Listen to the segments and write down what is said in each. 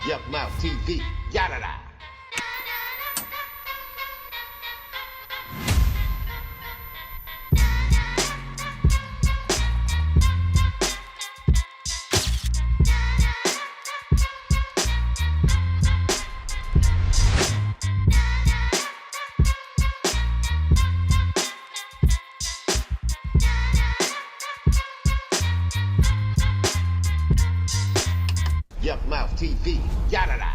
YUKMOUTH TV, yada da. YUKMOUTH TV, yada da.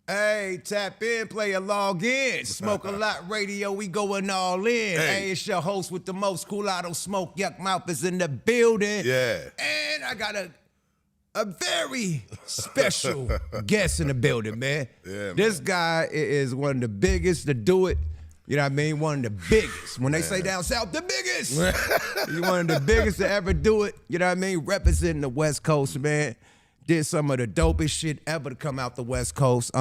Hey, tap in, player, log in. Smoke a lot radio, we going all in. Hey, it's your host with the most, Cool Auto Smoke. YUKMOUTH is in the building. Yeah. And I got a very special guest in the building, man. Yeah, this guy is one of the biggest to do it. You know what I mean? One of the biggest. When they say down south, the biggest. He's one of the biggest to ever do it. You know what I mean? Representing the West Coast, man. Did some of the dopest shit ever to come out the West Coast.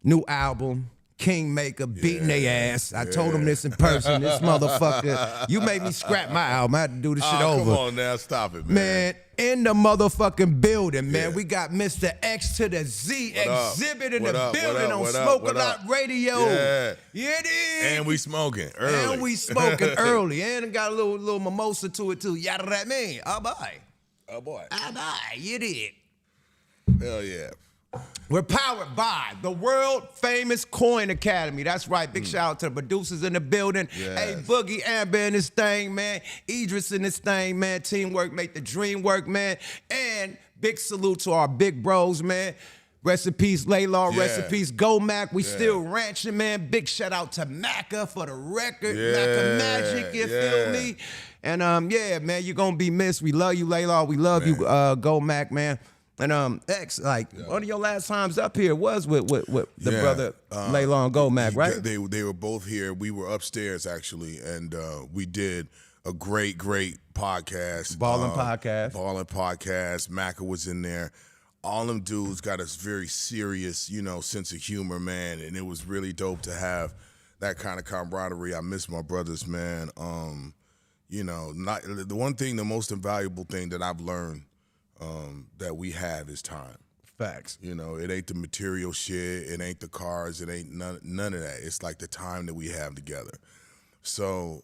New album, Kingmaker, beating their ass. I told him this in person. This motherfucker, you made me scrap my album. I had to do this shit over. Come on now, stop it, man. Man, in the motherfucking building, man. We got Mr. X to the Z, Xzibit in the building on Smoke a Lot Radio. Yeah. Yeah, it is. And we smoking early. And we smoking early. And it got a little mimosa to it, too. Yada that mean. Oh, boy. Oh, boy. Oh, boy. You did. Hell yeah. We're powered by the world-famous Coin Academy. That's right. Big shout out to the producers in the building. Yes. Hey, Boogie, Amber in this thing, man. Idris in this thing, man. Teamwork make the dream work, man. And big salute to our big bros, man. Rest in peace, Laidlaw. Yeah. Rest in peace, Go Mac. We still ranching, man. Big shout out to Macca for the record. Macca Magic, you feel me? And yeah, man, you're gonna be missed. We love you, Laidlaw. We love you, Go Mac, man. And X, like one of your last times up here was with the brother Laidlaw and Go Mac, right? They were both here. We were upstairs actually, and we did a great podcast. Ballin' podcast. Ballin' podcast. Macca was in there. All them dudes got a very serious, sense of humor, man, and it was really dope to have that kind of camaraderie. I miss my brothers, man. The one thing, the most invaluable thing that I've learned that we have is time. Facts. It ain't the material shit. It ain't the cars. It ain't none of that. It's like the time that we have together. So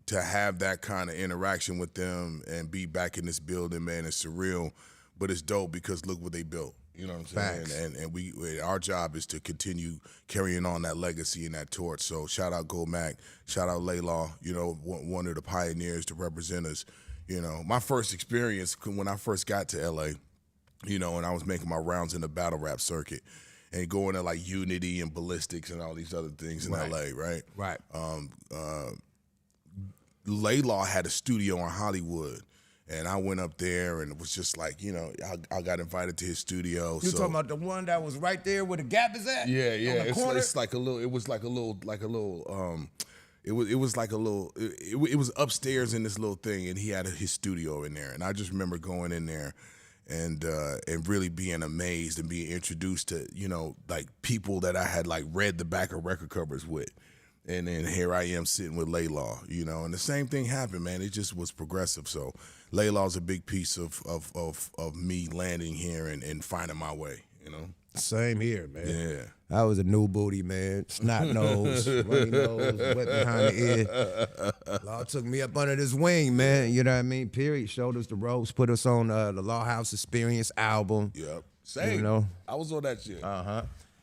to have that kind of interaction with them and be back in this building, man, it's surreal, but it's dope because look what they built. You know what I'm saying? And our job is to continue carrying on that legacy and that torch. So shout out Go Mac, shout out Laidlaw, one of the pioneers to represent us. My first experience when I first got to LA, and I was making my rounds in the battle rap circuit and going to like Unity and Ballistics and all these other things in LA, right? Right. Laidlaw had a studio in Hollywood. And I went up there and it was just like, I got invited to his studio. You talking about the one that was right there where the Gap is at? Yeah. On the corner? It's like a little, it was upstairs in this little thing, and he had his studio in there. And I just remember going in there and really being amazed and being introduced to, like people that I had like read the back of record covers with. And then here I am sitting with Laidlaw, and the same thing happened, man. It just was progressive. So Laidlaw's a big piece of me landing here and finding my way, Same here, man. Yeah. I was a new booty, man. Snot nose, runny nose, wet behind the ear. Law took me up under this wing, man. You know what I mean? Period. Showed us the ropes, put us on the Law House Experience album. Yep. Same. I was on that shit.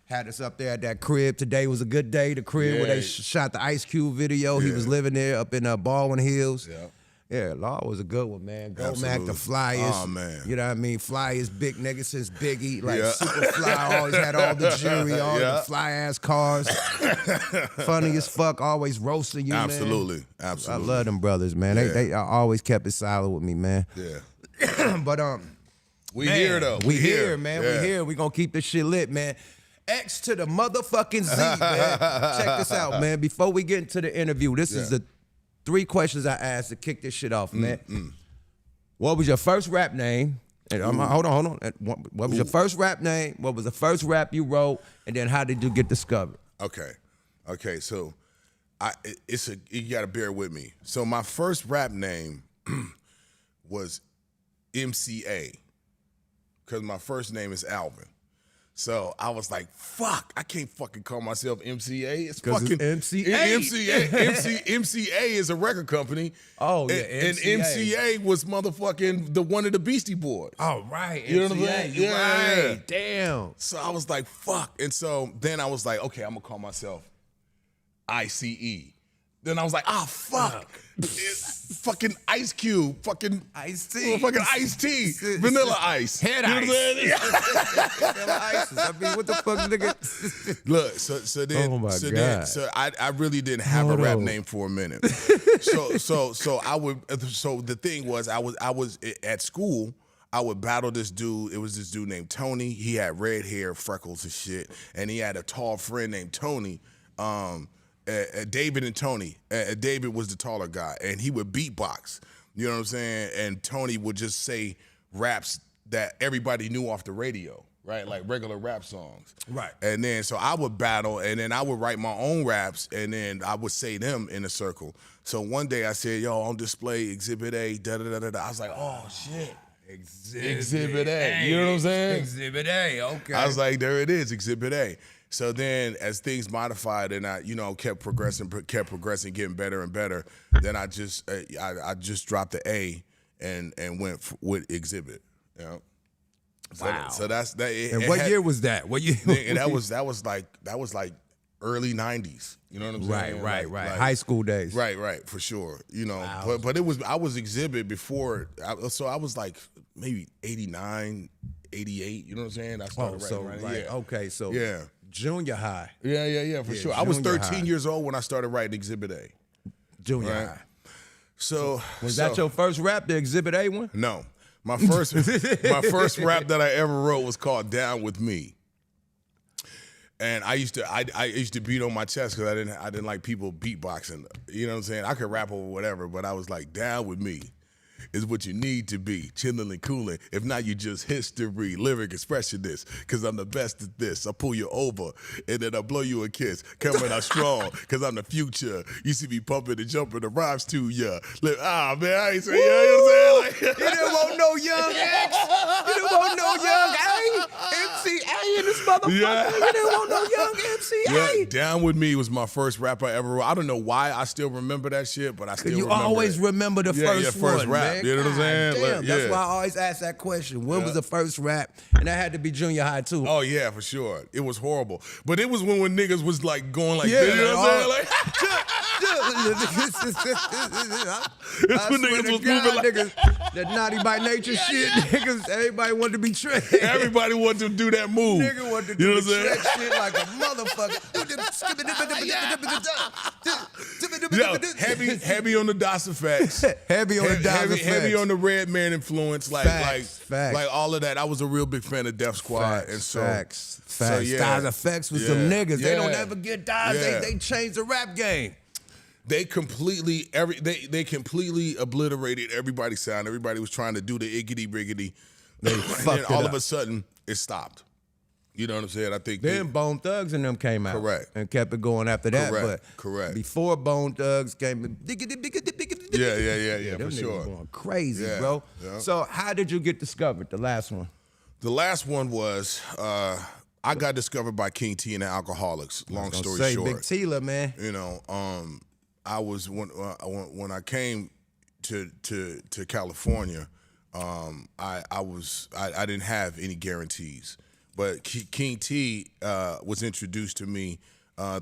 Had us up there at that crib. Today was a good day. The crib where they shot the Ice Cube video. He was living there up in Baldwin Hills. Yeah. Yeah, Law was a good one, man. Go Absolutely. Mac, the flyest. Oh, man. You know what I mean? Flyest big nigga since Biggie. Like, super fly, always had all the jewelry, all the fly-ass cars. Funny as fuck, always roasting you, Absolutely. man. Absolutely. I love them brothers, man. They always kept it solid with me, man. Yeah. But, we here, though. We here, man. Yeah. We here. We gonna keep this shit lit, man. X to the motherfucking Z, man. Check this out, man. Before we get into the interview, this is the 3 questions I asked to kick this shit off, man. What was your first rap name? And hold on. What was your first rap name? What was the first rap you wrote? And then how did you get discovered? Okay. So you gotta bear with me. So my first rap name was MCA, because my first name is Alvin. So I was like, fuck, I can't fucking call myself MCA. It's fucking MCA. MCA is a record company. Oh, yeah, and MCA was motherfucking the one of the Beastie Boys. Oh, right. You know what I'm saying? Yeah. Right. Damn. So I was like, fuck. And so then I was like, okay, I'm gonna call myself ICE. Then I was like, oh, fuck. Fucking Ice Cube, fucking Ice Tea. fucking Ice Tea, Vanilla Ice. Head You know ice. what I'm saying? Vanilla Ices. I mean, what the fuck, nigga? Look, so then, Oh my so God. then, so I really didn't have a rap name for a minute. So the thing was, I was at school. I would battle this dude. It was this dude named Tony. He had red hair, freckles and shit, and he had a tall friend named Tony. David and Tony. David was the taller guy, and he would beatbox. You know what I'm saying? And Tony would just say raps that everybody knew off the radio, right? Like regular rap songs. Right. And then so I would battle, and then I would write my own raps, and then I would say them in a circle. So one day I said, yo, on display, Exhibit A, da-da-da-da-da. I was like, oh, shit. Exhibit A. You know what I'm saying? Exhibit A, okay. I was like, there it is, Exhibit A. So then, as things modified and I, kept progressing, getting better and better, then I just dropped the A and went with Xzibit. You know? Wow. So that's that. And what year was that? What year? And that was like early '90s. You know what I'm saying? Right. Like, High school days. Right, for sure. Wow. But I was Xzibit before, so I was like maybe 89, 88. You know what I'm saying? I started writing. Right. Yeah. Okay, so Yeah. junior high. Yeah, for sure. I was junior 13 high. years old when I started writing Exhibit A. Junior Right. high. So Was that your first rap, the Exhibit A one? No. My first rap that I ever wrote was called Down With Me. And I used to beat on my chest because I didn't like people beatboxing. You know what I'm saying? I could rap over whatever, but I was like, down with me is what you need to be, chilling and cooling. If not, you just history, lyric expressionist, because I'm the best at this. I pull you over, and then I blow you a kiss. Coming out strong, because I'm the future. You see me pumping and jumping the rhymes to ya. Man, I ain't saying, you know what I'm saying? Like, You didn't want no young X. You didn't want no young A. MCA in this motherfucker. Yeah. You didn't want no young MCA. Yeah, Down With Me was my first rap I ever wrote. I don't know why I still remember that shit, but I still You remember always it. remember the first first one, rap. man. You know what I'm saying? God Like, damn, that's yeah. why I always ask that question. When was the first rap? And that had to be junior high too. Oh yeah, for sure. It was horrible, but it was when niggas was like going like Yeah, this. You know what I'm saying? Like, It's when niggas was moving like that naughty by nature shit. Niggas, everybody wanted to be trained. everybody wanted to do that move. Nigga wanted to You do know the what I'm Shrek shit like a motherfucker. Yo, heavy on the DOS effects. Heavy on the DOS effects. Heavy on the Red Man influence. Facts. Like all of that. I was a real big fan of Def Squad. Facts, and so, facts. So, yeah. DOS effects was them niggas. They don't Yeah. ever get DOS. Yeah. They changed the rap game. They completely obliterated everybody's sound. Everybody was trying to do the iggity riggity. They And fucked then it all up. of a sudden it stopped. You know what I'm saying? I think Then Bone Thugs and them came out. Correct. And kept it going after that. Correct. But before Bone Thugs came, Yeah, them for niggas sure. going crazy, Yeah, bro. yeah. So how did you get discovered, the last one? The last one was I got discovered by King T and the Alcoholics. Long story Say short, Big Tila, man. you know, I was when I came to California, I didn't have any guarantees, but King T was introduced to me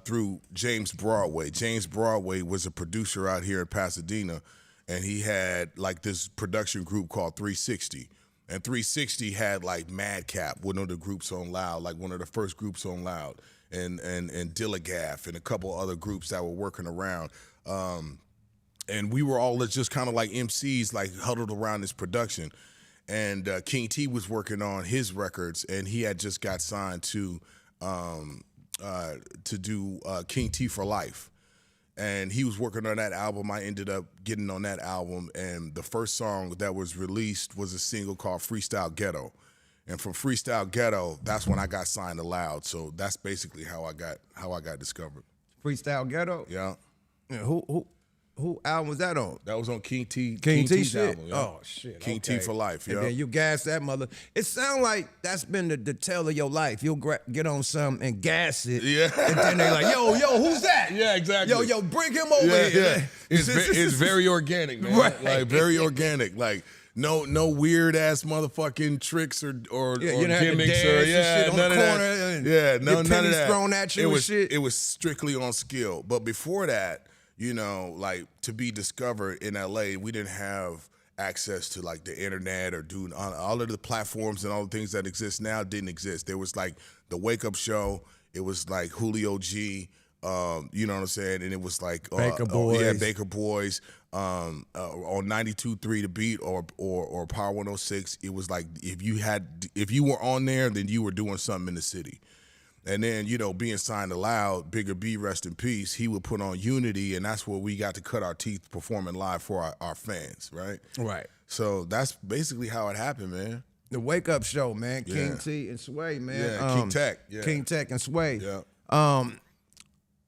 through James Broadway. James Broadway was a producer out here in Pasadena, and he had like this production group called 360. And 360 had like Madcap, one of the groups on Loud, like one of the first groups on Loud, and Dillagaff and a couple other groups that were working around. And we were all just kind of like MCs, like huddled around this production. And King T was working on his records, and he had just got signed to do King T for Life. And he was working on that album. I ended up getting on that album, and the first song that was released was a single called Freestyle Ghetto. And from Freestyle Ghetto, that's when I got signed to Loud. So that's basically how I got discovered. Freestyle Ghetto? Yeah. Yeah, who album was that on? That was on King T. King T T's shit? album. Yeah. Oh, shit. King T for life, And yeah. then you gas that mother. It sound like that's been the tale of your life. You'll get on something and gas it. Yeah. And then they like, yo, who's that? Yeah, exactly. Yo, bring him over here. Yeah. It's very organic, man. Right. Like very organic. Like no weird ass motherfucking tricks or you know, gimmicks dance or and shit on none the of corner that. and Yeah, get none of pennies that. thrown at you and shit. It was strictly on skill. But before that, you know, like to be discovered in LA, we didn't have access to like the internet or doing all of the platforms and all the things that exist now didn't exist. There was like the Wake Up Show. It was like Julio G. You know what I'm saying? And it was like Baker Boys. Baker Boys. On 92.3 The Beat or Power 106. It was like if you were on there, then you were doing something in the city. And then, you know, being signed to Loud, Bigger B, rest in peace, he would put on Unity, and that's where we got to cut our teeth performing live for our fans, right? Right. So that's basically how it happened, man. The Wake Up Show, man. Yeah. King T and Sway, man. Yeah, King Tech. Yeah. King Tech and Sway. Yeah.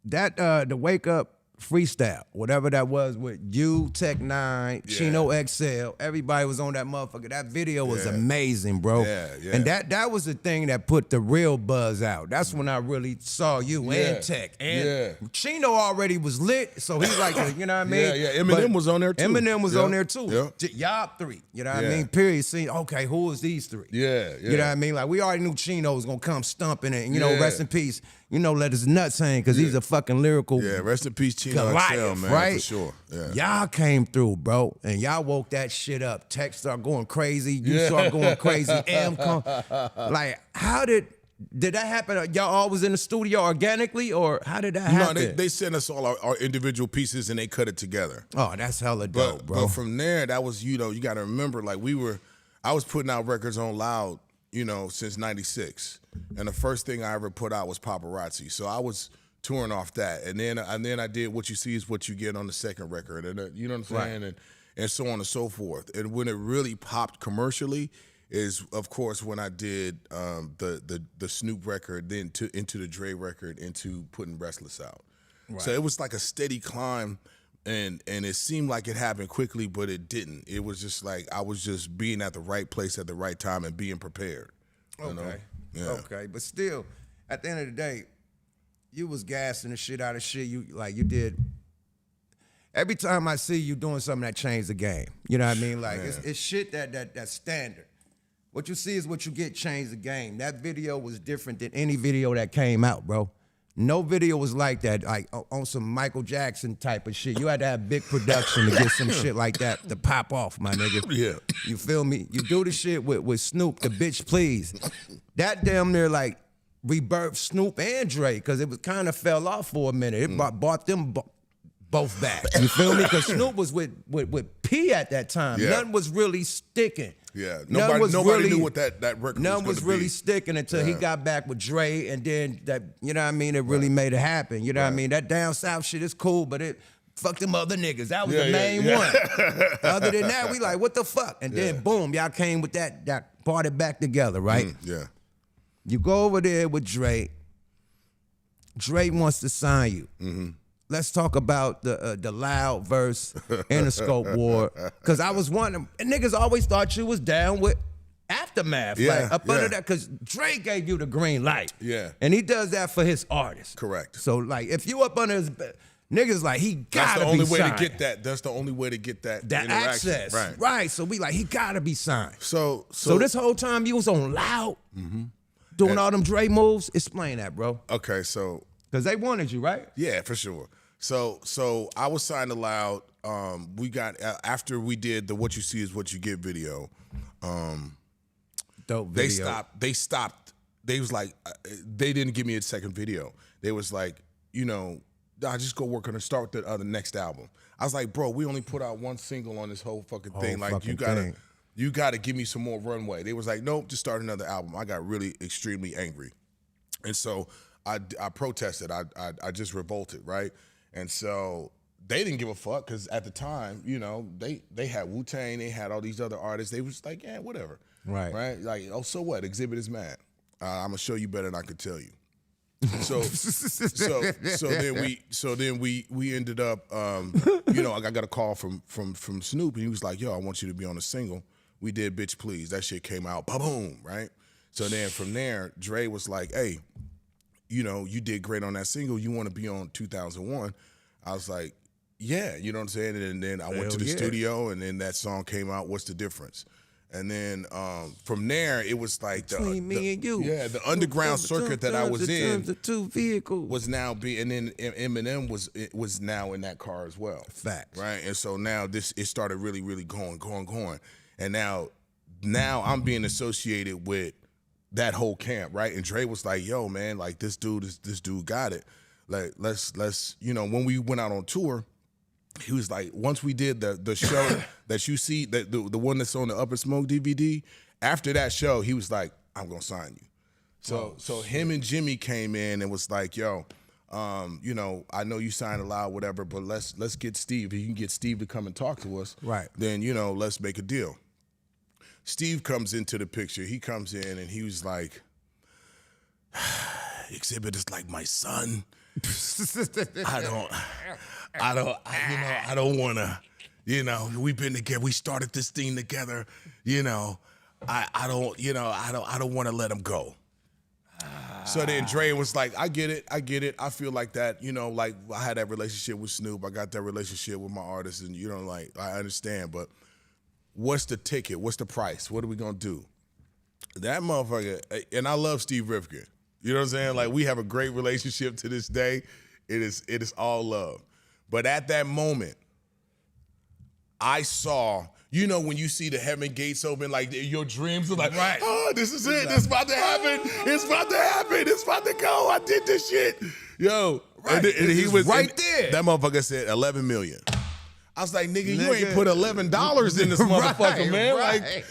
The Wake Up freestyle, whatever that was with you, Tech Nine, Yeah. Chino XL, everybody was on that motherfucker. That video was Yeah. amazing, bro. Yeah, yeah. And that was the thing that put the real buzz out. That's when I really saw you and Tech. And Chino already was lit, so he's like, you know what I mean? Yeah, yeah. Eminem was on there too. Eminem was Yeah. on there too. Yeah. Y'all three, you know what I Yeah. mean? Period. See, okay, who is these three? Yeah, yeah. You know what I mean? Like, we already knew Chino was gonna come stumping it, and, you know, Yeah. rest in peace, you know, let his nuts hang, because he's a fucking lyrical Yeah, rest in peace, Chino Goliath, XL, man, right? for sure. Yeah. Y'all came through, bro, and y'all woke that shit up. Tech start going crazy. You start going crazy. Like, how did that happen? Y'all always in the studio organically, or how did that happen? No, they sent us all our individual pieces and they cut it together. Oh, that's hella dope, bro. But from there, that was, you know, you got to remember, like I was putting out records on Loud, you know, since '96, and the first thing I ever put out was Paparazzi. So I was touring off that, and then I did What You See Is What You Get on the second record, and you know what I'm saying, and so on and so forth. And when it really popped commercially is, of course, when I did the Snoop record, then into the Dre record, into putting Restless out. Right. So it was like a steady climb. And it seemed like it happened quickly, but it didn't. It was just like I was just being at the right place at the right time and being prepared. You know? Yeah. Okay, but still, at the end of the day, you was gassing the shit out of shit. You did. Every time I see you doing something that changed the game, you know what I mean? Like it's shit that's standard. What you see is what you get. Changed the game. That video was different than any video that came out, bro. No video was like that, like on some Michael Jackson type of shit. You had to have big production to get some shit like that to pop off, my nigga. Yeah. You feel me? You do the shit with Snoop, the bitch please. That damn near like rebirthed Snoop and Dre, because it was kind of fell off for a minute. It brought them both back. You feel me? Because Snoop was with P at that time. Yeah. Nothing was really sticking. Yeah, nobody knew what that record none was was gonna really be. sticking until he got back with Dre, and then that, you know what I mean, it really made it happen. You know what I mean? That down south shit is cool, but it fuck them other niggas. That was the main one. Other than that, we like, what the fuck? And then boom, y'all came with that brought it back together, right? Yeah. You go over there with Dre. Dre wants to sign you. Mm-hmm. Let's talk about the Loud verse Interscope War, because I was wondering, and niggas always thought you was down with Aftermath, like up under that, because Dre gave you the green light, and he does that for his artists. Correct. So like, if you up under his niggas, like he gotta be signed. That's the only way to get that. That's the only way to get that interaction. Access, right? So we like, he gotta be signed. So this whole time you was on Loud, doing all them Dre moves. Explain that, bro. Okay, so. Because they wanted you, right? Yeah, for sure. So I was signed to Loud. We got, after we did the What You See Is What You Get video. Dope video. They stopped. They was like, they didn't give me a second video. They was like, you know, I just go work on it, start the next album. I was like, bro, we only put out one single on this whole fucking thing. Like, you gotta give me some more runway. They was like, nope, just start another album. I got really extremely angry. And so I protested. I just revolted, right? And so they didn't give a fuck, because at the time, you know, they had Wu-Tang, they had all these other artists. They was like, yeah, whatever. Right? Like, oh, so what? Xzibit is mad. I'm going to show you better than I could tell you. So then we ended up, I got a call from Snoop, and he was like, "Yo, I want you to be on a single." We did "Bitch Please." That shit came out, boom, right? So then from there, Dre was like, "Hey, you did great on that single. You want to be on 2001?" I was like, "Yeah," you know what I'm saying? And then I went to the studio, and then that song came out, "What's the Difference?" And then from there, it was like Between me and you. Yeah, the underground circuit that I was in the two vehicles was now and then Eminem was now in that car as well. Facts. Right? And so now it started really, really going. And now I'm being associated with that whole camp, right? And Dre was like, "Yo, man, like this dude got it. Like let's when we went out on tour, he was like, once we did the show that you see, the one that's on the Up in Smoke DVD, after that show, he was like, "I'm gonna sign you." So him and Jimmy came in and was like, "Yo, I know you signed a lot, whatever, but let's get Steve. If you can get Steve to come and talk to us, right? Then let's make a deal." Steve comes into the picture. He comes in and he was like, "Xzibit is like my son. I don't want to, we've been together. We started this thing together. I don't want to let him go." So then Dre was like, I get it. I feel like that, like I had that relationship with Snoop. I got that relationship with my artists, and I understand, but what's the ticket? What's the price? What are we gonna do? That motherfucker, and I love Steve Rifkin. You know what I'm saying? Like, we have a great relationship to this day. It is all love. But at that moment, I saw, when you see the heaven gates open, like your dreams are like, right. "Oh, this is it. This is about to happen. It's about to happen. It's about to go. I did this shit." Yo. Right. And he was right there. That motherfucker said 11 million. I was like, nigga, you ain't put $11 in this motherfucker, man. Right. Like,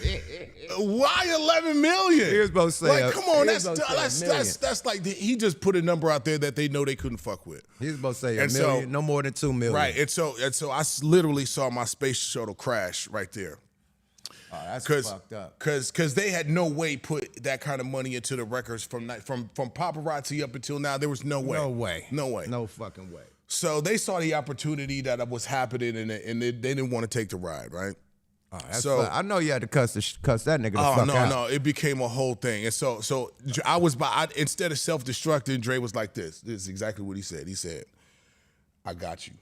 why 11 million? He was supposed to say, like, come on, that's like he just put a number out there that they know they couldn't fuck with. He was supposed to say a million, no more than 2 million. Right, and so I literally saw my space shuttle crash right there. Oh, that's fucked up. Because they had no way put that kind of money into the records from paparazzi up until now. There was no way. No fucking way. So they saw the opportunity that was happening, and they didn't want to take the ride, right? Oh, so I know you had to cuss that nigga the fuck out. No, it became a whole thing. And so instead of self-destructing, Dre was like this. This is exactly what he said. He said, "I got you.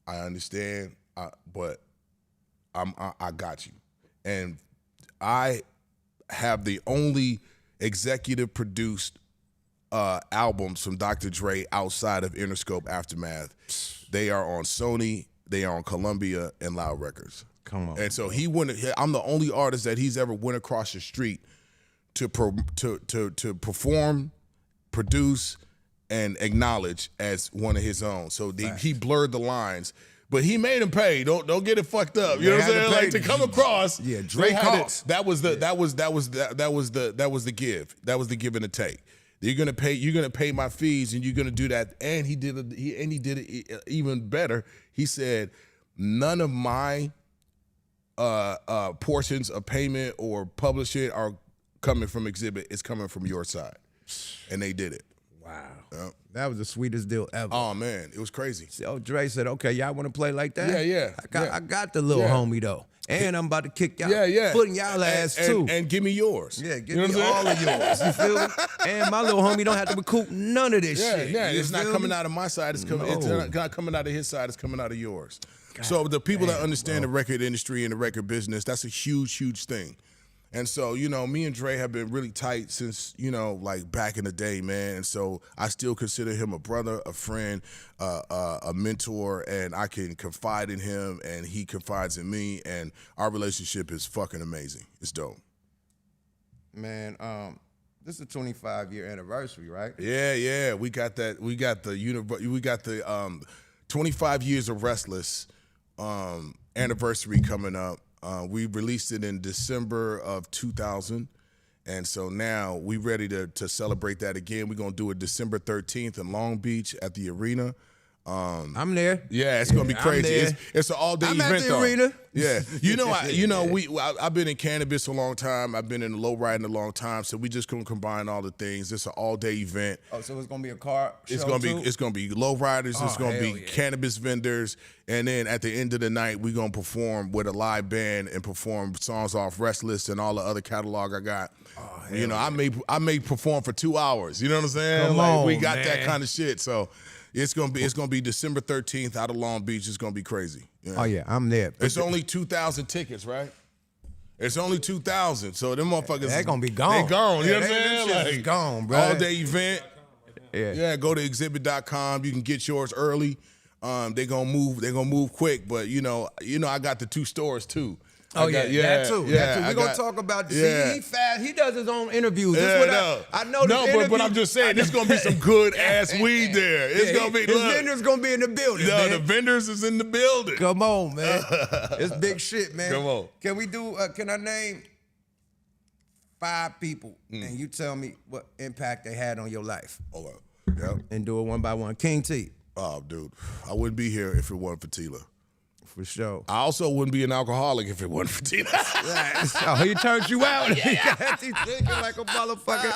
I understand, but I got you." And I have the only executive produced albums from Dr. Dre outside of Interscope Aftermath. They are on Sony, they are on Columbia, and Loud Records. Come on. And so I'm the only artist that he's ever went across the street to perform, produce, and acknowledge as one of his own. So he blurred the lines. But he made him pay. Don't get it fucked up. You know what I'm saying? Like, to come across. Yeah, Dre cost. That was the give. That was the give and the take. You're gonna pay my fees, and you're gonna do that. And he did it even better. He said, none of my portions of payment or publishing are coming from Xzibit. It's coming from your side. And they did it. Wow. Yep. That was the sweetest deal ever. Oh man, it was crazy. So Dre said, "Okay, y'all want to play like that?" Yeah. I got the little homie though, and I'm about to kick y'all. Yeah. Putting y'all ass too. And give me yours. Yeah, give me all of yours. You feel me? And my little homie don't have to recoup none of this shit. Yeah, it's not coming out of my side. It's not coming out of his side. It's coming out of yours. So the people that understand the record industry and the record business, that's a huge, huge thing. And so, me and Dre have been really tight since, like back in the day, man. And so I still consider him a brother, a friend, a mentor, and I can confide in him and he confides in me. And our relationship is fucking amazing. It's dope. Man, this is a 25-year anniversary, right? Yeah. We got that. We got the 25 years of Restless anniversary coming up. We released it in December of 2000, and so now we ready to celebrate that again. We're going to do it December 13th in Long Beach at the Arena. I'm there. Yeah, it's gonna be crazy. It's an all-day I'm event at the though. arena. Yeah, I've been in cannabis a long time. I've been in the low riding a long time. So we just gonna combine all the things. It's an all-day event. Oh, so it's gonna be a car show It's gonna be low riders. It's gonna be cannabis vendors, and then at the end of the night, we gonna perform with a live band and perform songs off Restless and all the other catalog I got. I may perform for 2 hours. You know what I'm saying? We got that kind of shit. So. It's gonna be December 13th out of Long Beach. It's gonna be crazy. Yeah. Oh yeah, I'm there. It's only 2,000 tickets, right? It's only 2,000. So them motherfuckers, they're gonna be gone. They gone. You know what I'm saying? Like, gone, bro. All day event. Yeah. Go to Xzibit.com. You can get yours early. They gonna move quick. But you know, I got the 2 stores too. That too. We're gonna talk about he fast. He does his own interviews. I know. But I'm just saying, there's gonna be some good ass weed there. It's gonna be. His vendors gonna be in the building. No, the vendors is in the building. Come on, man. It's big shit, man. Come on. Can we do? Can I name 5 people and you tell me what impact they had on your life? Okay. Yep. And do it one by one. King T. Oh, dude, I wouldn't be here if it wasn't for Tila. For sure. I also wouldn't be an alcoholic if it wasn't for Tila. Oh, he turned you out. He got you drinking like a motherfucker.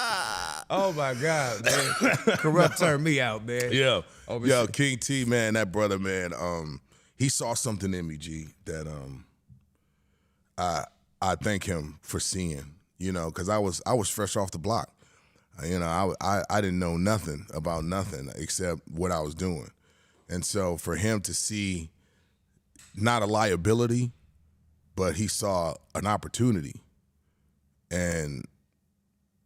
Oh my God, man. Corrupt turned me out, man. Yeah. Yo, King T, man, that brother, man, he saw something in me, G, that I thank him for seeing, you know, because I was fresh off the block. You know, I didn't know nothing about nothing except what I was doing. And so for him to see not a liability, but he saw an opportunity, and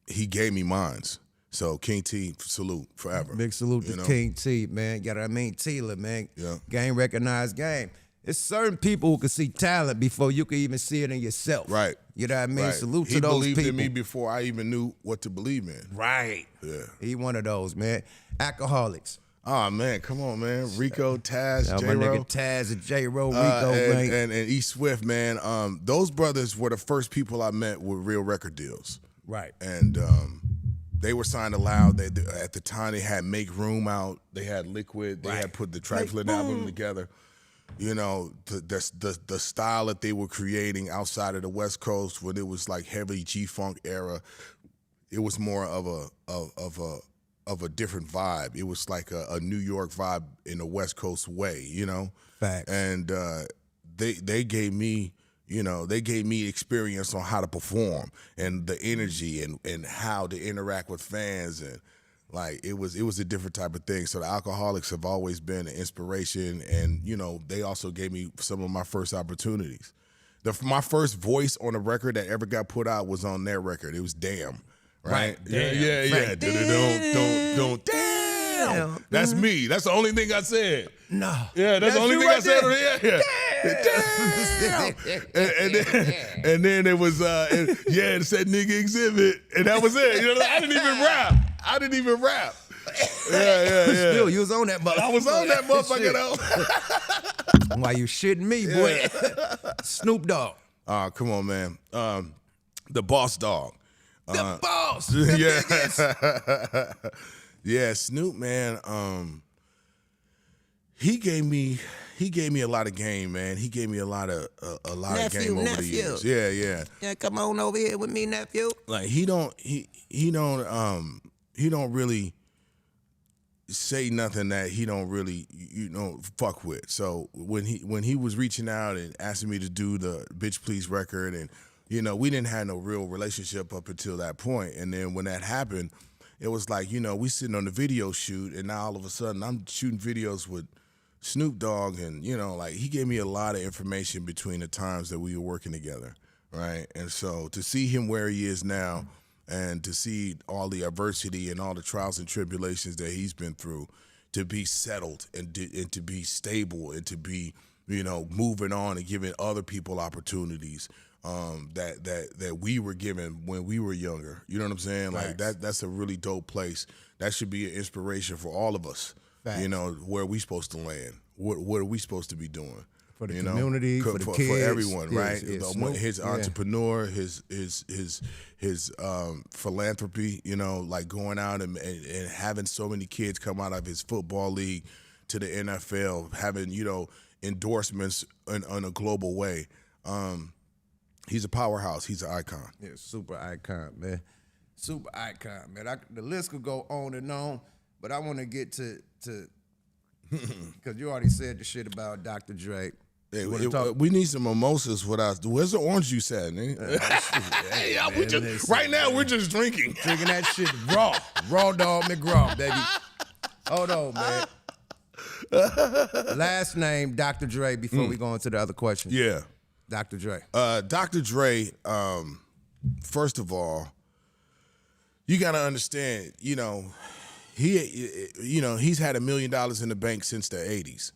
he gave me mines. So King T, salute forever. Big salute to King T, man. Tila, man. Yeah. Game recognized game. It's certain people who can see talent before you can even see it in yourself. Right. You know what I mean? Right. Salute to those people. He believed in me before I even knew what to believe in. Right. Yeah. He one of those, man. Alcoholics. Oh, man, come on, man. Rico, Taz, my J-Ro. nigga Taz and J-Ro, Rico, man. And E Swift, man. Those brothers were the first people I met with real record deals. Right. And they were signed to Loud. At the time, they had Make Room out. They had Liquid. They had put the Trifling album together. You know, the style that they were creating outside of the West Coast, when it was like heavy G-Funk era, it was more of a different vibe. It was like a New York vibe in a West Coast way, you know? Facts. And they gave me, you know, they gave me experience on how to perform and the energy and how to interact with fans, and like it was a different type of thing. So the Alcoholics have always been an inspiration, and you know, they also gave me some of my first opportunities. My first voice on a record that ever got put out was on their record. It was Damn. Right? Yeah. Don't. Damn. That's me. That's the only thing I said. No. Yeah, that's the only thing I said. Damn. And then it was it said nigga Xzibit, and that was it. You know, I didn't even rap. Yeah. Still, you was on that motherfucker. I was on that motherfucker though. Why you shitting me, boy? Snoop Dogg. Oh, come on, man. The Boss Dog. The boss. Yeah, Snoop, man. He gave me a lot of game, man. He gave me a lot of game over the years. Yeah. Yeah, come on over here with me, nephew. Like he don't really say nothing that he don't really fuck with. So when he was reaching out and asking me to do the Bitch Please record, and you know, we didn't have no real relationship up until that point. And then when that happened, it was like, you know, we sitting on the video shoot, and now all of a sudden I'm shooting videos with Snoop Dogg, and, you know, like he gave me a lot of information between the times that we were working together, right? And so to see him where he is now, and to see all the adversity and all the trials and tribulations that he's been through, to be settled and to be stable and to be, you know, moving on and giving other people opportunities that we were given when we were younger. You know what I'm saying? Like that's a really dope place. That should be an inspiration for all of us. Facts. You know, where we supposed to land? What are we supposed to be doing? For the community, for the kids, for everyone, right? Snoop, his entrepreneur, his philanthropy. You know, like going out and having so many kids come out of his football league to the NFL, having, you know, endorsements on a global way. He's a powerhouse. He's an icon. Yeah, super icon, man. Super icon, man. The list could go on and on, but I want to get to because you already said the shit about Dr. Dre. Hey, we need some mimosas for us. Where's the orange juice at, nigga? Right now, we're just drinking. Drinking that shit raw. Raw dog McGraw, baby. Hold on, man. Last name, Dr. Dre, before we go into the other question. Yeah. Dr. Dre. Dr. Dre, first of all, you got to understand, you know, he's had $1 million in the bank since the 80s.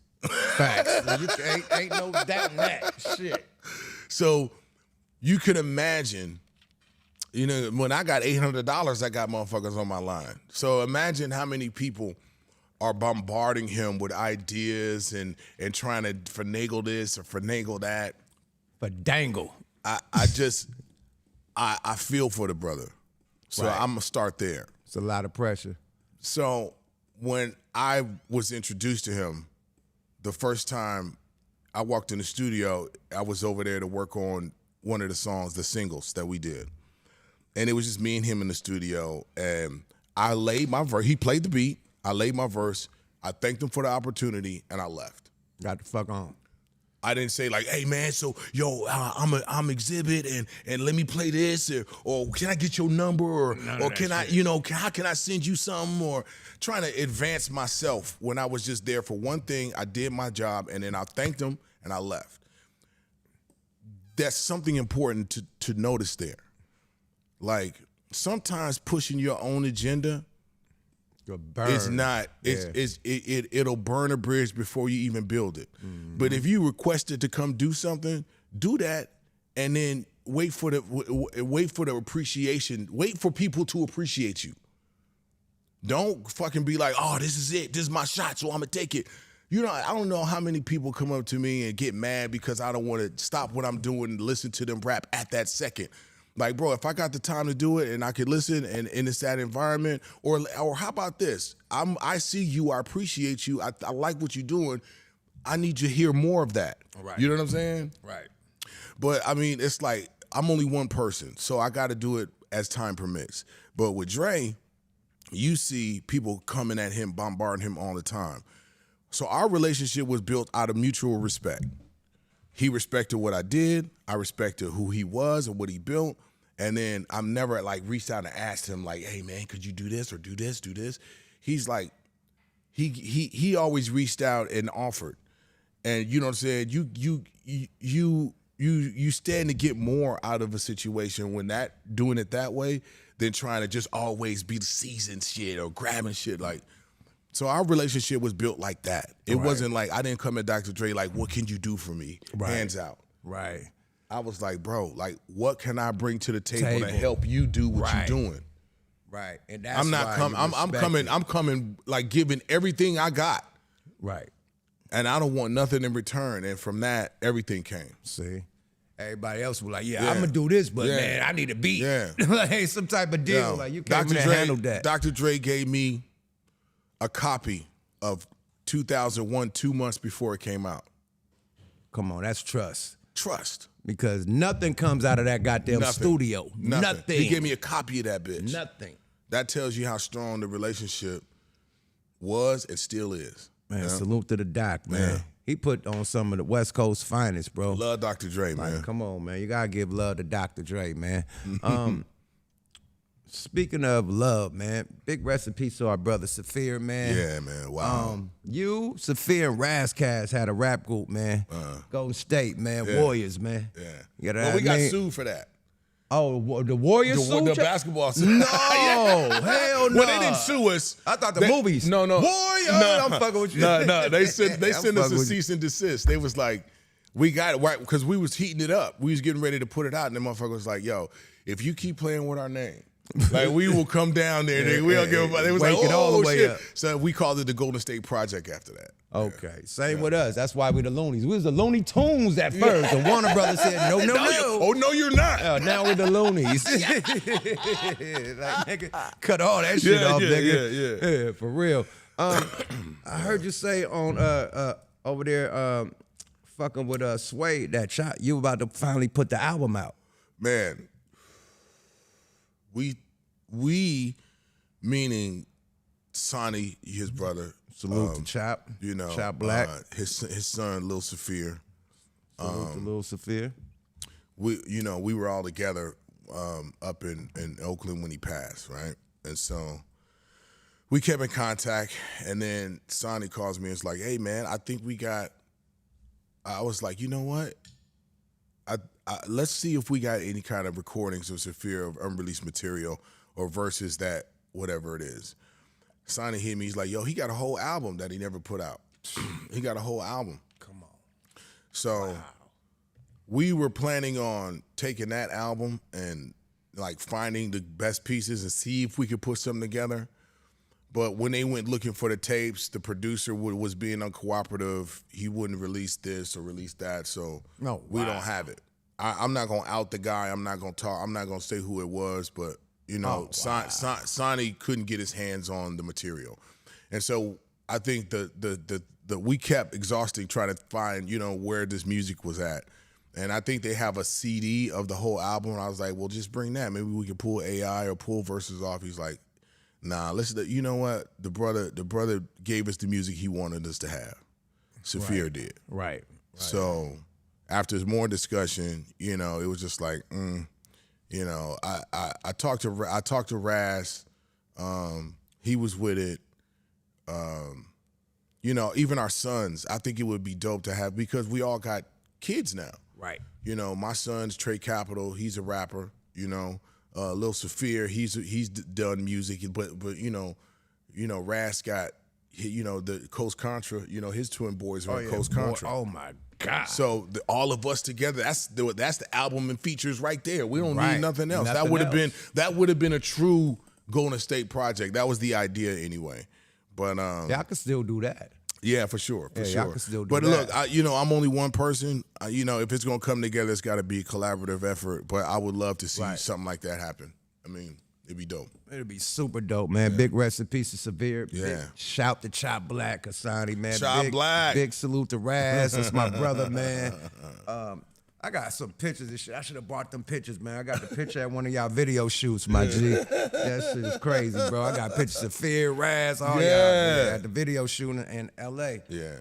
Facts. Ain't no doubt in that shit. So you could imagine, you know, when I got $800, I got motherfuckers on my line. So imagine how many people are bombarding him with ideas and trying to finagle this or finagle that. But dangle. I feel for the brother. So I'm going to start there. It's a lot of pressure. So when I was introduced to him, the first time I walked in the studio, I was over there to work on one of the songs, the singles that we did. And it was just me and him in the studio. And I laid my verse. He played the beat. I laid my verse. I thanked him for the opportunity, and I left. Got the fuck on. I didn't say like, hey man, so yo, I'm Xzibit and let me play this, or can I get your number, or can I, you know, how can I send you something, or trying to advance myself when I was just there for one thing. I did my job, and then I thanked him and I left. That's something important to notice there. Like sometimes pushing your own agenda is not. It'll burn a bridge before you even build it. Mm-hmm. But if you requested to come do something, do that, and then wait for the appreciation. Wait for people to appreciate you. Don't fucking be like, oh, this is it. This is my shot, so I'm gonna take it. You know, I don't know how many people come up to me and get mad because I don't want to stop what I'm doing and listen to them rap at that second. Like, bro, if I got the time to do it and I could listen and it's that environment, or how about this? I see you, I appreciate you, I like what you're doing. I need to hear more of that. Right. You know what I'm saying? Right. But I mean, it's like I'm only one person, so I got to do it as time permits. But with Dre, you see people coming at him, bombarding him all the time. So our relationship was built out of mutual respect. He respected what I did. I respected who he was and what he built. And then I'm never like reached out and asked him like, hey man, could you do this or do this, do this? He's like, he always reached out and offered. And you know what I'm saying? You stand to get more out of a situation when doing it that way than trying to just always be seasoned shit or grabbing shit like. So our relationship was built like that. It wasn't like I didn't come at Dr. Dre like, what can you do for me? Hands out. Right. I was like, bro, like, what can I bring to the table to help you do what you're doing? Right. And that's I'm coming like giving everything I got. Right. And I don't want nothing in return. And from that, everything came. See? Everybody else was like, I'm gonna do this, but man, I need a beat. Yeah. Like, hey, some type of deal. Like you can't handle that. Dr. Dre gave me a copy of 2001 2 months before it came out. Come on, that's trust. Trust. Because nothing comes out of that goddamn studio. Nothing. He gave me a copy of that bitch. Nothing. That tells you how strong the relationship was and still is. Man, salute to the doc, man. Yeah. He put on some of the West Coast finest, bro. Love Dr. Dre, man. Like, come on, man. You gotta give love to Dr. Dre, man. Speaking of love, man, big rest in peace to our brother Saphir, man. Yeah, man. Wow. You, Saphir, and Razkaz had a rap group, man. Golden State, man. Warriors, man. Yeah. Well, we got sued for that. Oh, the Warriors sued the basketball suit. No, hell no. Well, they didn't sue us. I thought the movies. No. Warriors. No, I'm fucking with you. No. They sent us a cease and desist. They was like, we got it right because we was heating it up. We was getting ready to put it out, and the motherfucker was like, yo, if you keep playing with our name, like we will come down there. We don't give a fuck. They was like, oh shit. So we called it the Golden State Project after that. Okay, same with us. That's why we the Loonies. We was the Looney Tunes at first, and Warner Brothers said, no. Oh no, you're not. Now we're the Loonies. Like, nigga, cut all that shit off, nigga. Yeah, for real. I heard you say on over there fucking with Sway that you about to finally put the album out. Man, we meaning Sonny, his brother. Salute to Chop. You know, Chop Black. His son, Lil Saphir. Salute to Lil Saphir. We were all together up in Oakland when he passed, right? And so we kept in contact, and then Sonny calls me and it's like, hey man, I think we got, I was like, you know what? Let's see if we got any kind of recordings of Saphir of unreleased material or verses that, whatever it is. Sonny hit me, he's like, yo, he got a whole album that he never put out. He got a whole album. Come on. So we were planning on taking that album and like finding the best pieces and see if we could put something together. But when they went looking for the tapes, the producer was being uncooperative. He wouldn't release this or release that, so we don't have it. I'm not gonna out the guy. I'm not gonna talk. I'm not gonna say who it was, but you know, Sonny couldn't get his hands on the material, and so I think the we kept exhausting trying to find where this music was at, and I think they have a CD of the whole album. And I was like, well, just bring that. Maybe we can pull AI or pull verses off. He's like, nah, listen. You know what? The brother gave us the music he wanted us to have. Saphir did. Right. So after more discussion, it was just like, I talked to Raz. He was with it. Even our sons, I think it would be dope to have, because we all got kids now. Right. My son's Trey Capital. He's a rapper. Lil Saphir, he's done music, but Raz got, the Coast Contra. His twin boys are on Coast Contra. Oh my God! So all of us together, that's the album and features right there. We don't need nothing else. That would have been a true Golden State project. That was the idea anyway. But I could still do that. Yeah, for sure, for sure. I could still do but that. Look, I'm only one person. If it's gonna come together, it's got to be a collaborative effort. But I would love to see something like that happen. I mean, it'd be dope. It'd be super dope, man. Big rest in peace to Severe. Yeah. Big shout to Chop Black, Asani, man. Chop Black. Big salute to Raz. That's my brother, man. I got some pictures and shit. I should have brought them pictures, man. I got the picture at one of y'all video shoots, my G. That shit is crazy, bro. I got pictures of Fear, Raz, all y'all at the video shooting in L.A. Yeah.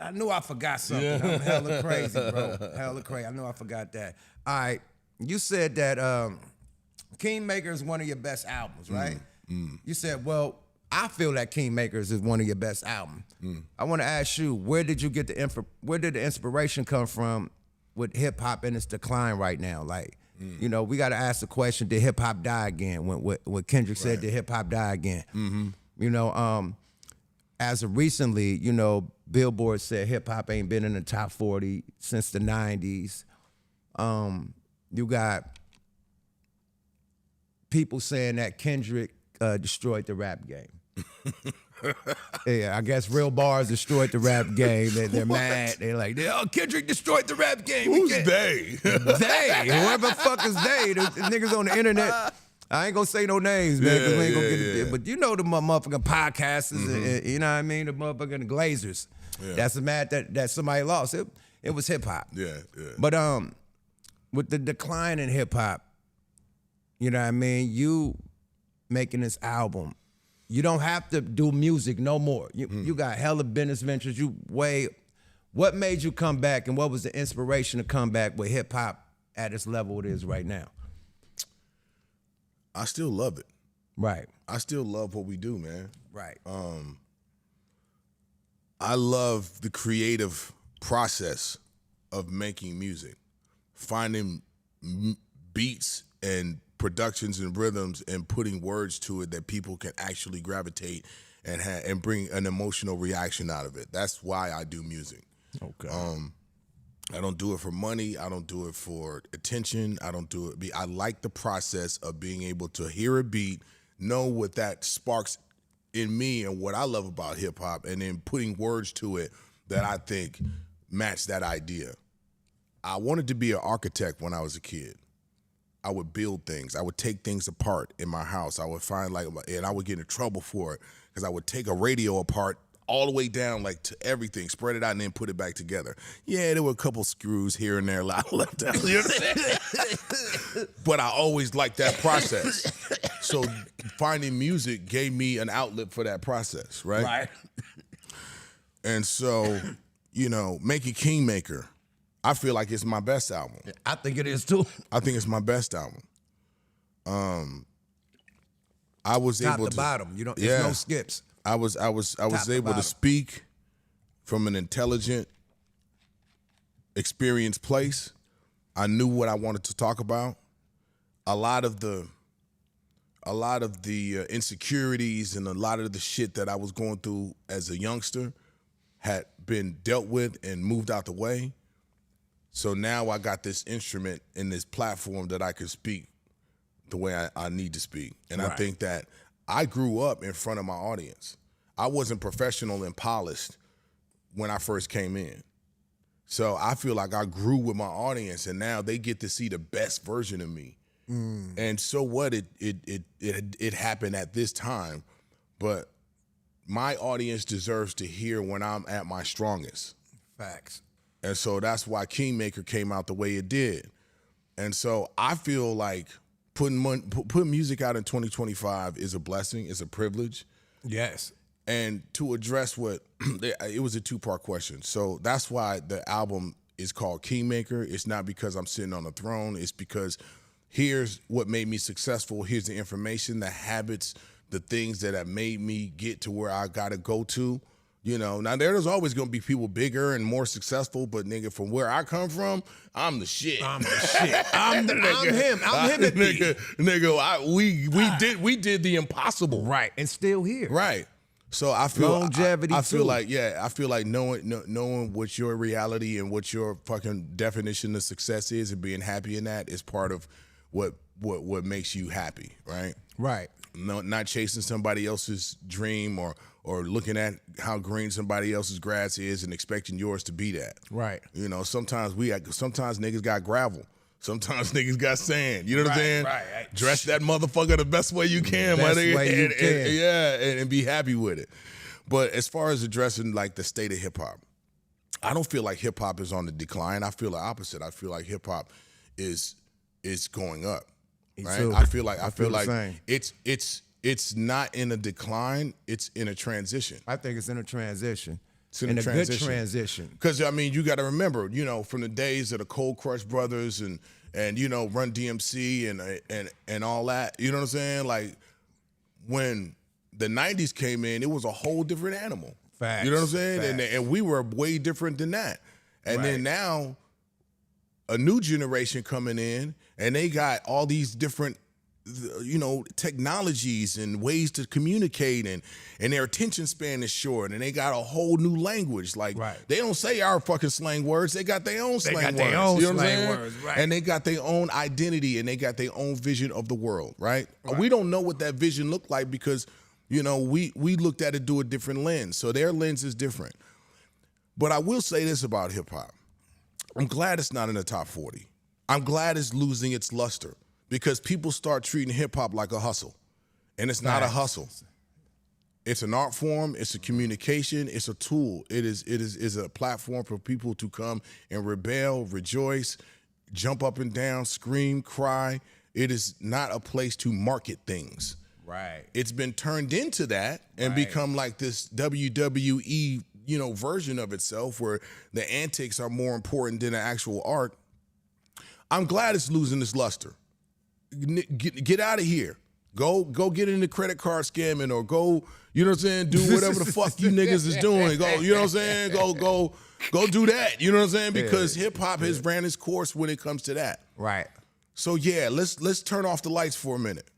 I knew I forgot something. I'm hella crazy, bro. Hella crazy. I knew I forgot that. All right. You said that Kingmaker is one of your best albums, right? You said, well, I feel that Kingmakers is one of your best albums. I want to ask you, where did the inspiration come from with hip hop in its decline right now? Like, we got to ask the question: did hip hop die again? When Kendrick said, "Did hip hop die again?" As of recently, Billboard said hip hop ain't been in the top 40 since the 90s. You got people saying that Kendrick destroyed the rap game. Yeah, I guess Real Bars destroyed the rap game. They're mad. They're like, Kendrick destroyed the rap game. Who's they? They. Whoever the fuck is they. The niggas on the internet. I ain't gonna say no names, man, because we ain't gonna get it. But the motherfucking podcasters, you know what I mean? The motherfucking Glazers. Yeah. That's mad that somebody lost. It was hip hop. Yeah. But with the decline in hip hop, you know what I mean? You making this album, you don't have to do music no more. You got hella business ventures. What made you come back, and what was the inspiration to come back with hip hop at its level it is right now? I still love it. Right. I still love what we do, man. Right. I love the creative process of making music, finding beats and productions and rhythms and putting words to it that people can actually gravitate and bring an emotional reaction out of it. That's why I do music. Okay. I don't do it for money. I don't do it for attention. I don't do it. I like the process of being able to hear a beat, know what that sparks in me and what I love about hip hop, and then putting words to it that I think match that idea. I wanted to be an architect when I was a kid. I would build things. I would take things apart in my house. I would find and I would get in trouble for it because I would take a radio apart all the way down, like to everything, spread it out, and then put it back together. Yeah, there were a couple screws here and there left out. You know what I'm saying? But I always liked that process. So finding music gave me an outlet for that process, right? Right. And so, you know, Make It Kingmaker, I feel like it's my best album. I think it is too. I think it's my best album. I was Top able to to bottom. You know, there's no skips. I was able to speak from an intelligent, experienced place. I knew what I wanted to talk about. A lot of the insecurities and a lot of the shit that I was going through as a youngster had been dealt with and moved out the way. So now I got this instrument and this platform that I can speak the way I need to speak. And I think that I grew up in front of my audience. I wasn't professional and polished when I first came in. So I feel like I grew with my audience, and now they get to see the best version of me. And so what? It happened at this time, but my audience deserves to hear when I'm at my strongest. Facts. And so that's why Kingmaker came out the way it did. And so I feel like putting music out in 2025 is a blessing, it's a privilege. Yes. And to address what, it was a two-part question. So that's why the album is called Kingmaker. It's not because I'm sitting on a throne. It's because here's what made me successful. Here's the information, the habits, the things that have made me get to where I got to go to. You know, now there's always going to be people bigger and more successful, but nigga, from where I come from, I'm the shit. I'm the shit. I'm him. Nigga, we did the impossible. Right, and still here. Right. So I feel longevity. I feel like I feel like knowing what your reality and what your fucking definition of success is and being happy in that is part of what makes you happy, right? Right. No, not chasing somebody else's dream or looking at how green somebody else's grass is and expecting yours to be that. Right. You know, sometimes niggas got gravel. Sometimes niggas got sand. You know what I'm saying? Right. Dress that motherfucker the best way you can, Best my nigga. way you can. And be happy with it. But as far as addressing like the state of hip hop, I don't feel like hip hop is on the decline. I feel the opposite. I feel like hip hop is going up. Right? Too. I feel like same. it's not in a decline, it's in a transition. I think it's in a transition. It's in a transition. Good transition. Because, I mean, you got to remember, you know, from the days of the Cold Crush Brothers and you know, Run DMC and all that, you know what I'm saying? Like, when the 90s came in, it was a whole different animal. Facts. You know what I'm saying? Facts. And we were way different than that. And then now, a new generation coming in, and they got all these different, you know, technologies and ways to communicate, and their attention span is short, and they got a whole new language. Like, they don't say our fucking slang words, they got their own slang words. Their own you know slang words, right. And they got their own identity, and they got their own vision of the world, right? We don't know what that vision looked like because, you know, we looked at it through a different lens, so their lens is different. But I will say this about hip-hop. I'm glad it's not in the top 40. I'm glad it's losing its luster because people start treating hip-hop like a hustle. And it's not a hustle. It's an art form, it's a communication, it's a tool. It is a platform for people to come and rebel, rejoice, jump up and down, scream, cry. It is not a place to market things. Right. It's been turned into that and become like this WWE, you know, version of itself where the antics are more important than the actual art. I'm glad it's losing its luster. Get out of here. Go get into credit card scamming or go, you know what I'm saying, do whatever the fuck you niggas is doing. Go, you know what I'm saying? Go do that. You know what I'm saying? Because hip hop has ran its course when it comes to that. Right. So yeah, let's turn off the lights for a minute.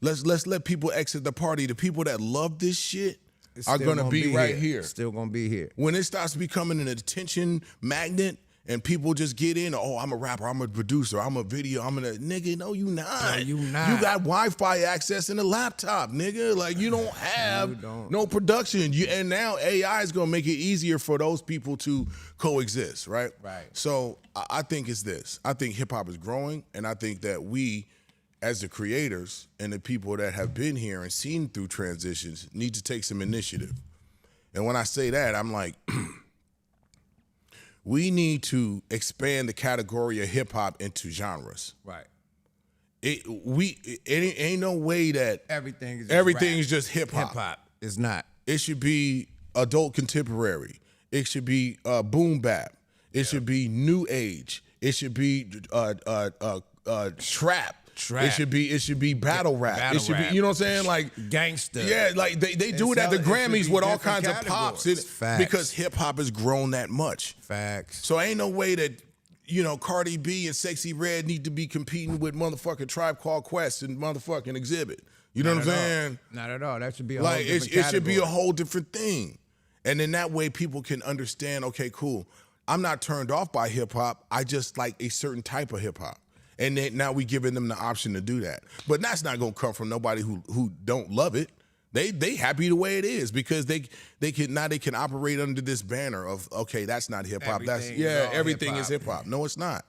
Let's let people exit the party. The people that love this shit are gonna be right here. Still gonna be here. When it starts becoming an attention magnet And people just get in, oh, I'm a rapper, I'm a producer, I'm a video, I'm a nigga. No, you not. No, you not. You got Wi-Fi access in a laptop, nigga. Like you don't have no production. And now AI is gonna make it easier for those people to coexist, right? Right. So I think it's this. I think hip hop is growing, and I think that we, as the creators and the people that have been here and seen through transitions, need to take some initiative. And when I say that, I'm like, we need to expand the category of hip hop into genres. Right. It ain't no way that Everything is just hip hop. Hip hop is not. It should be adult contemporary. It should be boom bap. It should be new age. It should be trap. It should be battle rap. It should be, you know what I'm saying? Like gangster. Yeah, like they do it at the Grammys with all kinds of pops. Facts. Because hip hop has grown that much. Facts. So ain't no way that, you know, Cardi B and Sexy Red need to be competing with motherfucking Tribe Called Quest and motherfucking Xzibit. You know what I'm saying? Not at all. That should be a like whole different it should be a category. whole different thing. And then that way people can understand, okay, cool. I'm not turned off by hip hop. I just like a certain type of hip hop. And then now we giving them the option to do that. But that's not gonna come from nobody who don't love it. They happy the way it is because they can operate under this banner of, okay, that's not hip hop. That's everything is hip hop. No, it's not.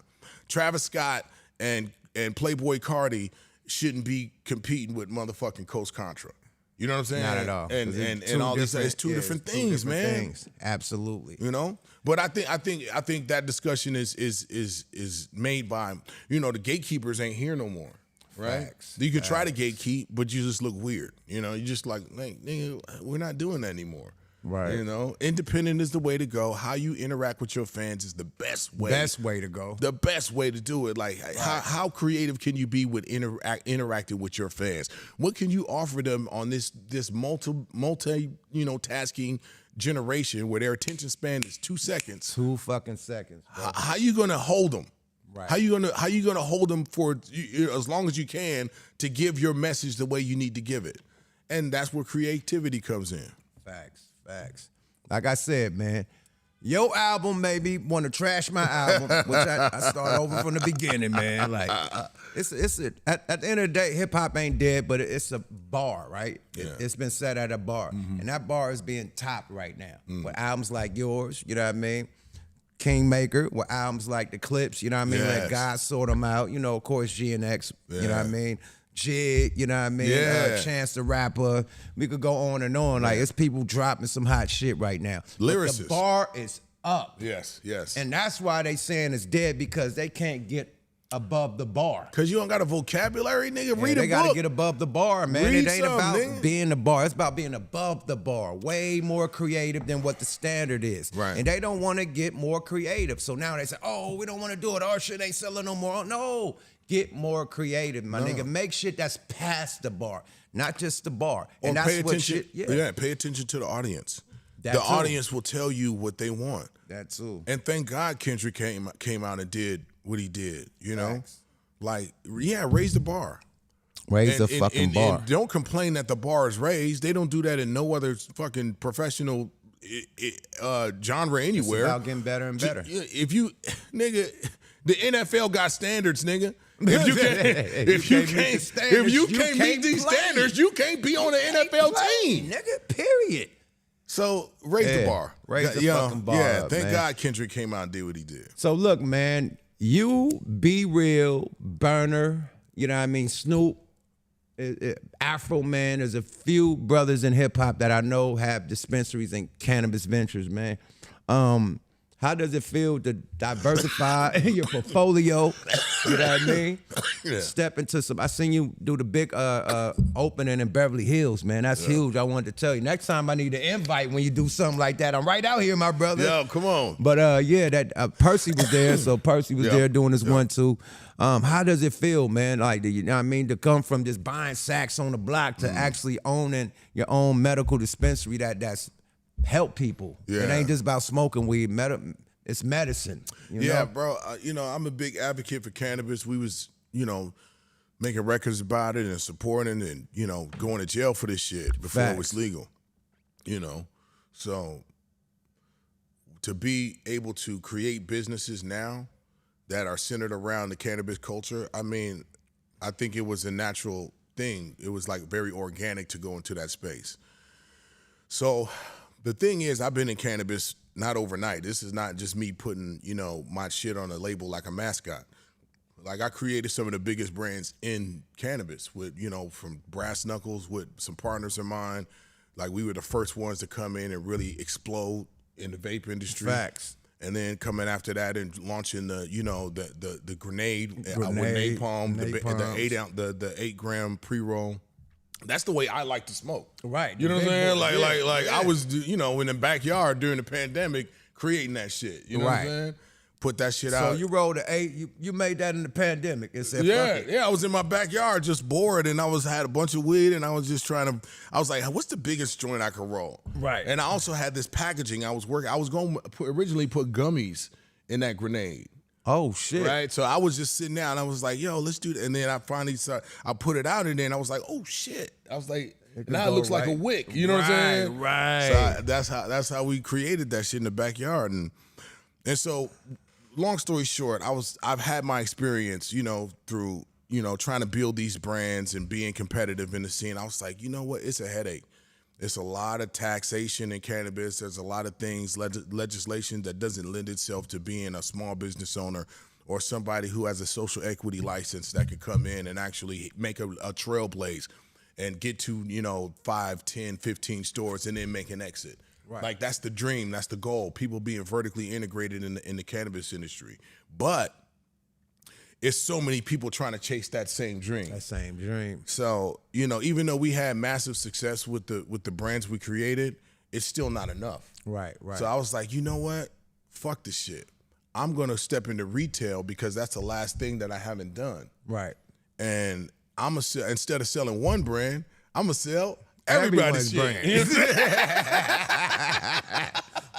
Travis Scott and Playboy Cardi shouldn't be competing with motherfucking Coast Contra. You know what I'm saying? Not at all. And all this, it's two different things, man. Absolutely. You know? But I think that discussion is made by, you know, the gatekeepers ain't here no more. Right? Facts. You could try to gatekeep, but you just look weird. You know, you just like, nigga, we're not doing that anymore. Right. You know, independent is the way to go. How you interact with your fans is the best way. Best way to go. The best way to do it. Like, how creative can you be with interacting with your fans? What can you offer them on this multi tasking generation where their attention span is 2 seconds? 2 fucking seconds. How you gonna hold them? Right. How you gonna hold them for as long as you can to give your message the way you need to give it? And that's where creativity comes in. Facts. Like I said, man, your album made me want to trash my album, which I start over from the beginning, man. Like it's at the end of the day, hip hop ain't dead, but it's a bar, right? Yeah. It's been set at a bar, and that bar is being topped right now with albums like yours. You know what I mean? Kingmaker with albums like The Clips. You know what I mean? Yes. Let God sort them out. You know, of course, G and X. Yeah. You know what I mean? Jig, you know what I mean? Yeah. Chance the Rapper. We could go on and on. Like, it's people dropping some hot shit right now. Lyricists. But the bar is up. Yes. And that's why they saying it's dead, because they can't get above the bar. Cause you don't got a vocabulary, nigga. Yeah, Read a book. They gotta get above the bar, man. Read It ain't some, about nigga. being the bar. It's about being above the bar. Way more creative than what the standard is. Right. And they don't want to get more creative. So now they say, oh, we don't want to do it. Our shit ain't selling no more. No. Get more creative, my nigga. Make shit that's past the bar, not just the bar. And that's pay what attention. shit. Pay attention to the audience. That the too. audience will tell you what they want. That too. And thank God Kendrick came out and did what he did. You know, Facts. like raise the bar. Raise the fucking bar. And don't complain that the bar is raised. They don't do that in no other fucking professional genre anywhere. It's about getting better and better. If you, nigga, the NFL got standards, nigga. If you can't meet these standards, you can't be on the NFL team, nigga. Period. So raise the bar. Raise the fucking bar. Yeah, up, thank man. God Kendrick came out and did what he did. So look, man, you Be Real, Burner, you know what I mean, Snoop, Afro Man. There's a few brothers in hip hop that I know have dispensaries and cannabis ventures, man. How does it feel to diversify your portfolio? You know what I mean? Yeah. Step into some. I seen you do the big opening in Beverly Hills, man. That's huge. I wanted to tell you. Next time I need an invite when you do something like that. I'm right out here, my brother. Yo, come on. But that Percy was there, so Percy was there doing his 1-2. How does it feel, man? Like, you know what I mean, to come from just buying sacks on the block to actually owning your own medical dispensary that's help people. Yeah. It ain't just about smoking weed. It's medicine. You know? Bro. I'm a big advocate for cannabis. We was, making records about it and supporting and, going to jail for this shit before it was legal. So to be able to create businesses now that are centered around the cannabis culture, I mean, I think it was a natural thing. It was like very organic to go into that space. So the thing is, I've been in cannabis not overnight. This is not just me putting, you know, my shit on a label like a mascot. Like, I created some of the biggest brands in cannabis with, you know, from Brass Knuckles with some partners of mine. Like, we were the first ones to come in and really explode in the vape industry. Facts. And then coming after that and launching the, you know, the grenade with napalm, the 8-gram pre-roll. That's the way I like to smoke. Right. You know what I'm saying? Like I was, you know, in the backyard during the pandemic creating that shit. You know what I'm saying? Put that shit out. So you rolled the 8. You made that in the pandemic and said, yeah, fuck it. yeah. I was in my backyard just bored, and had a bunch of weed, and I was just trying to. I was like, what's the biggest joint I could roll? Right. And I also had this packaging. I was going to originally put gummies in that grenade. Oh shit. Right. So I was just sitting down. I was like, yo, let's do that. And then I finally I put it out, and then I was like, oh shit. I was like, now it looks like a wick. You know what I'm saying? Right. So that's how we created that shit in the backyard, and so. Long story short, I've had my experience, you know, through, you know, trying to build these brands and being competitive in the scene. I was like, you know what? It's a headache. It's a lot of taxation in cannabis. There's a lot of things, legislation that doesn't lend itself to being a small business owner or somebody who has a social equity license that could come in and actually make a trailblaze and get to, you know, 5, 10, 15 stores and then make an exit. Right. Like, that's the dream, that's the goal, people being vertically integrated in the cannabis industry. But it's so many people trying to chase that same dream. That same dream. So, you know, even though we had massive success with the brands we created, it's still not enough. Right, right. So I was like, you know what? Fuck this shit. I'm going to step into retail because that's the last thing that I haven't done. Right. And I'm instead of selling one brand, I'm going to sell everybody's brand.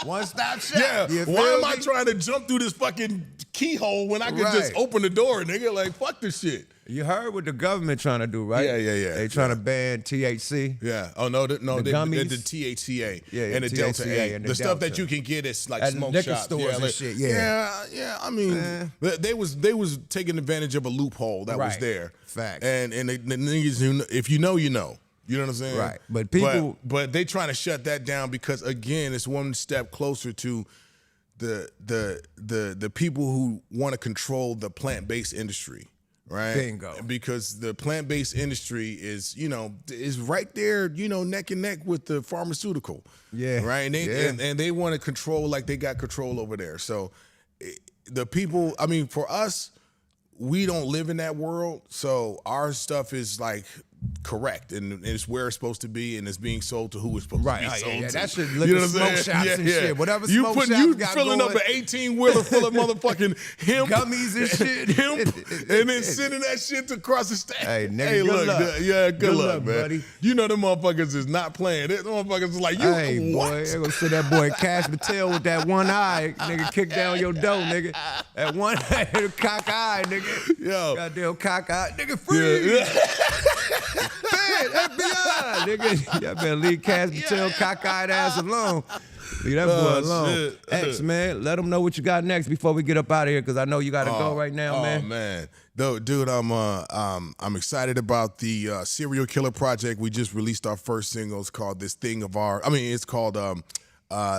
One-stop shop. Yeah. Why am I trying to jump through this fucking keyhole when I could just open the door, nigga? Like, fuck this shit. You heard what the government trying to do, right? Yeah. They trying to ban THC. Yeah. Oh no, the gummies, the THCA, and the THCA Delta 8, and the stuff that you can get at like smoke liquor shops, stores and shit. Yeah. I mean, they was taking advantage of a loophole that was there. Facts. And the niggas, if you know, you know. You know what I'm saying? Right. But people, but they trying to shut that down because, again, it's one step closer to the people who want to control the plant-based industry, right? Bingo. Because the plant-based industry is, you know, is right there, you know, neck and neck with the pharmaceutical. Yeah. Right. And they want to control like they got control over there. So the people, I mean, for us, we don't live in that world, so our stuff is like correct and it's where it's supposed to be and it's being sold to who it's supposed to be sold to. That should look at smoke shops and shit. Whatever you smoke shops got filling going. up an 18-wheeler full of motherfucking hemp, gummies and shit, and then sending that shit across the state. Hey, nigga, good luck. Good luck, man. Buddy. You know them motherfuckers is not playing. Them motherfuckers is like, hey, what? boy, they gonna sit that boy Cash Patel with that one eye, nigga, kick down your door, nigga. That one eye, cock eye, nigga. Yo. Goddamn cock eye, nigga, free. FBI, nigga. Y'all better leave Cash Patel cockeyed ass alone. Leave that boy alone. Shit. X, man, let them know what you got next before we get up out of here, because I know you got to go right now, man. Oh, man. Dude, I'm excited about the Serial Killer Project. We just released our first single. It's called it's called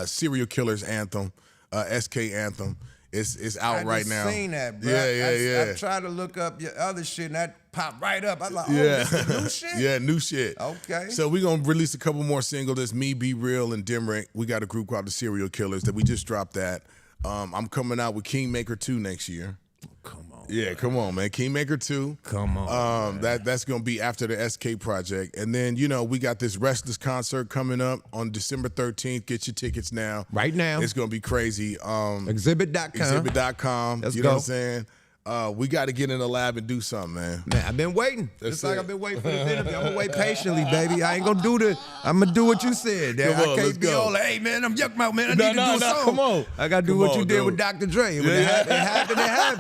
Serial Killer's Anthem, SK Anthem. It's out right now. I seen that, bro. Yeah. I tried to look up your other shit, and that popped right up. I was like, this is new shit? Yeah, new shit. Okay. So we're going to release a couple more singles. There's Me, Be Real, and Dimrick. We got a group called the Serial Killers that we just dropped that. I'm coming out with Kingmaker 2 next year. Come on. Yeah, come on, man. Kingmaker 2. Come on. That's gonna be after the SK project. And then, you know, we got this Restless concert coming up on December 13th. Get your tickets now. Right now. It's gonna be crazy. Xzibit.com. Xzibit.com. Let's you go. know what I'm saying? We got to get in the lab and do something, man. Man, I've been waiting. That's Just like it. I've been waiting for this interview. I'm gonna wait patiently, baby. I ain't gonna do I'm gonna do what you said. Come I on, let's can't be go. all like, hey man, I'm YUKMOUTH, man. I need to do a song. Come on. I gotta do Come what on, you did dude. with Dr. Dre. When it happened, it happened.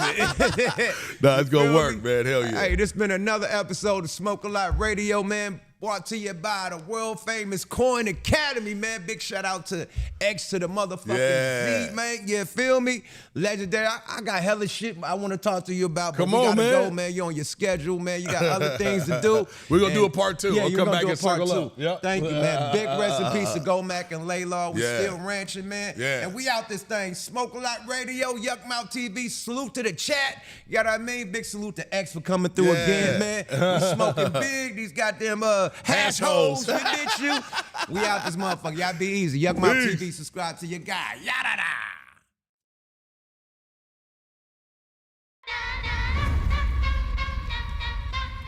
Nah, it's gonna Feel work, me? man. Hell yeah. Hey, this been another episode of Smoke a Lot Radio, man. Brought to you by the world famous Coin Academy, man. Big shout out to X to the motherfucking Z, man. You feel me? Legendary. I got hella shit I want to talk to you about. But Come we on, gotta man. go, man. You on your schedule, man. You got other things to do. We're going to do a part 2. Yeah, I'll you're come gonna back do a and part circle 2. up. Yep. Thank you, man. Big rest in peace to Gomac and Laidlaw. We Yeah. still ranching, man. Yeah. And we out this thing. Smoke a Lot Radio, YUKMOUTH TV. Salute to the chat. You know what I mean? Big salute to X for coming through again, man. We smoking big. These goddamn hash holes. We bitch you. We out this motherfucker. Y'all be easy. YUKMOUTH TV. Subscribe to your guy. Yada da.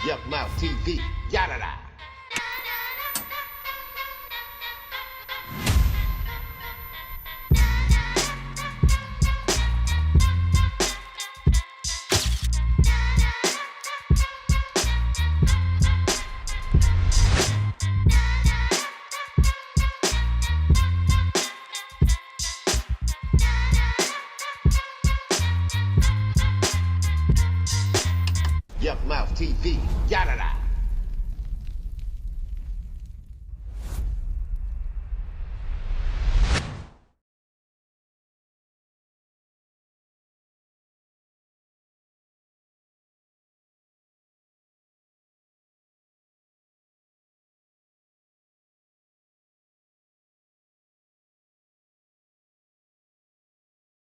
YUKMOUTH TV. Yada da.